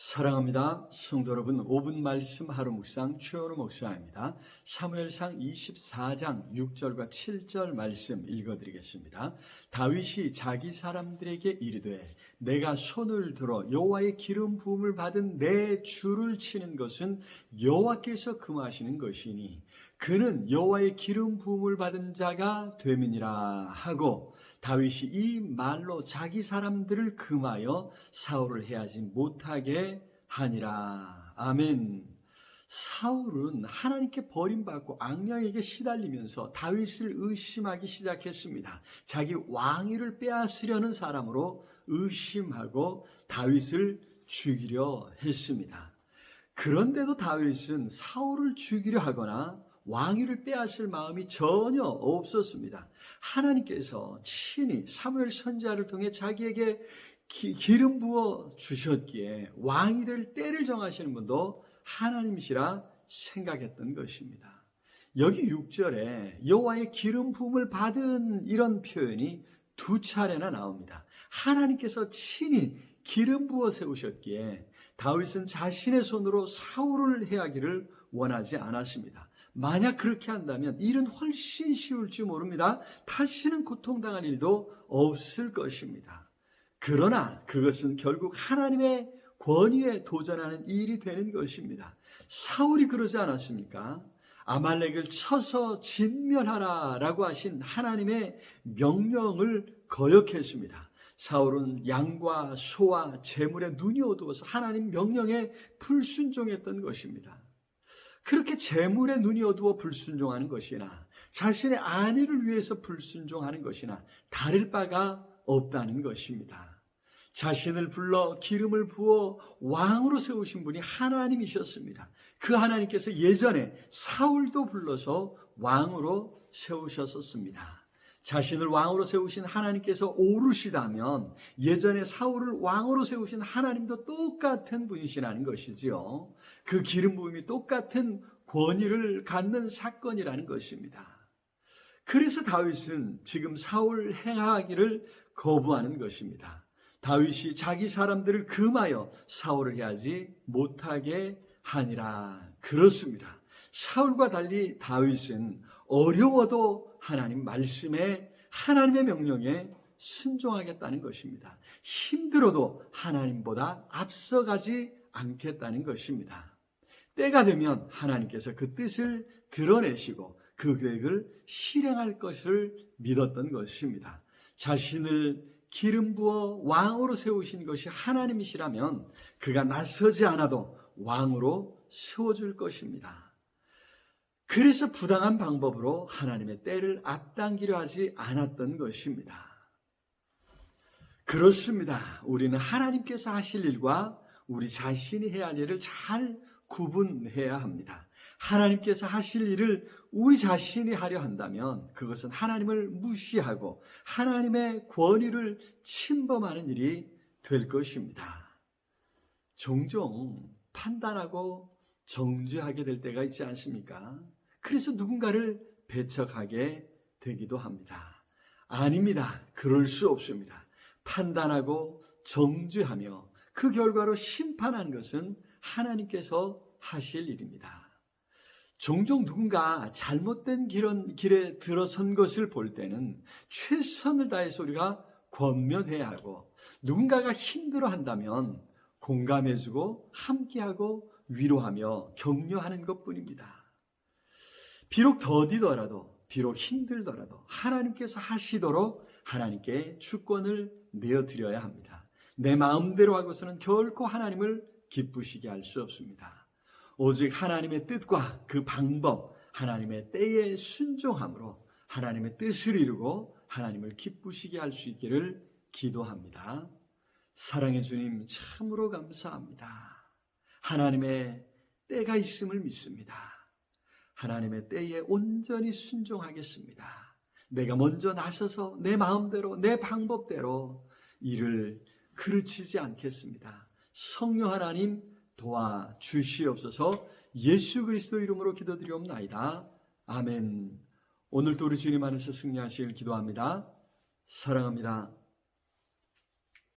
사랑합니다. 성도 여러분, 5분 말씀 하루 묵상 최원우 목사입니다. 사무엘상 24장 6절과 7절 말씀 읽어드리겠습니다. 다윗이 자기 사람들에게 이르되 내가 손을 들어 여호와의 기름 부음을 받은 내 주를 치는 것은 여호와께서 금하시는 것이니 그는 여호와의 기름 부음을 받은 자가 됨이니라 하고, 다윗이 이 말로 자기 사람들을 금하여 사울을 해하지 못하게 하니라. 아멘. 사울은 하나님께 버림받고 악령에게 시달리면서 다윗을 의심하기 시작했습니다. 자기 왕위를 빼앗으려는 사람으로 의심하고 다윗을 죽이려 했습니다. 그런데도 다윗은 사울을 죽이려 하거나 왕위를 빼앗을 마음이 전혀 없었습니다. 하나님께서 친히 사무엘 선지자를 통해 자기에게 기름 부어 주셨기에 왕이 될 때를 정하시는 분도 하나님이시라 생각했던 것입니다. 여기 6절에 여호와의 기름 부음을 받은 이런 표현이 두 차례나 나옵니다. 하나님께서 친히 기름 부어 세우셨기에 다윗은 자신의 손으로 사울을 해하기를 원하지 않았습니다. 만약 그렇게 한다면 일은 훨씬 쉬울지 모릅니다. 다시는 고통당할 일도 없을 것입니다. 그러나 그것은 결국 하나님의 권위에 도전하는 일이 되는 것입니다. 사울이 그러지 않았습니까? 아말렉을 쳐서 진멸하라라고 하신 하나님의 명령을 거역했습니다. 사울은 양과 소와 재물에 눈이 어두워서 하나님 명령에 불순종했던 것입니다. 그렇게 재물에 눈이 어두워 불순종하는 것이나 자신의 안위를 위해서 불순종하는 것이나 다를 바가 없다는 것입니다. 자신을 불러 기름을 부어 왕으로 세우신 분이 하나님이셨습니다. 그 하나님께서 예전에 사울도 불러서 왕으로 세우셨었습니다. 자신을 왕으로 세우신 하나님께서 오르시다면 예전에 사울을 왕으로 세우신 하나님도 똑같은 분이시라는 것이지요. 그 기름 부음이 똑같은 권위를 갖는 사건이라는 것입니다. 그래서 다윗은 지금 사울 행하기를 거부하는 것입니다. 다윗이 자기 사람들을 금하여 사울을 해하지 못하게 하니라. 그렇습니다. 사울과 달리 다윗은 어려워도 하나님 말씀에, 하나님의 명령에 순종하겠다는 것입니다. 힘들어도 하나님보다 앞서가지 않겠다는 것입니다. 때가 되면 하나님께서 그 뜻을 드러내시고 그 계획을 실행할 것을 믿었던 것입니다. 자신을 기름 부어 왕으로 세우신 것이 하나님이시라면 그가 나서지 않아도 왕으로 세워줄 것입니다. 그래서 부당한 방법으로 하나님의 때를 앞당기려 하지 않았던 것입니다. 그렇습니다. 우리는 하나님께서 하실 일과 우리 자신이 해야 할 일을 잘 구분해야 합니다. 하나님께서 하실 일을 우리 자신이 하려 한다면 그것은 하나님을 무시하고 하나님의 권위를 침범하는 일이 될 것입니다. 종종 판단하고 정죄하게 될 때가 있지 않습니까? 그래서 누군가를 배척하게 되기도 합니다. 아닙니다. 그럴 수 없습니다. 판단하고 정죄하며 그 결과로 심판하는 것은 하나님께서 하실 일입니다. 종종 누군가 잘못된 길에 들어선 것을 볼 때는 최선을 다해서 우리가 권면해야 하고, 누군가가 힘들어한다면 공감해주고 함께하고 위로하며 격려하는 것뿐입니다. 비록 더디더라도, 비록 힘들더라도 하나님께서 하시도록 하나님께 주권을 내어드려야 합니다. 내 마음대로 하고서는 결코 하나님을 기쁘시게 할 수 없습니다. 오직 하나님의 뜻과 그 방법, 하나님의 때에 순종함으로 하나님의 뜻을 이루고 하나님을 기쁘시게 할 수 있기를 기도합니다. 사랑의 주님, 참으로 감사합니다. 하나님의 때가 있음을 믿습니다. 하나님의 때에 온전히 순종하겠습니다. 내가 먼저 나서서 내 마음대로, 내 방법대로 일을 그르치지 않겠습니다. 성령 하나님 도와주시옵소서. 예수 그리스도 이름으로 기도드리옵나이다. 아멘. 오늘도 우리 주님 안에서 승리하시길 기도합니다. 사랑합니다.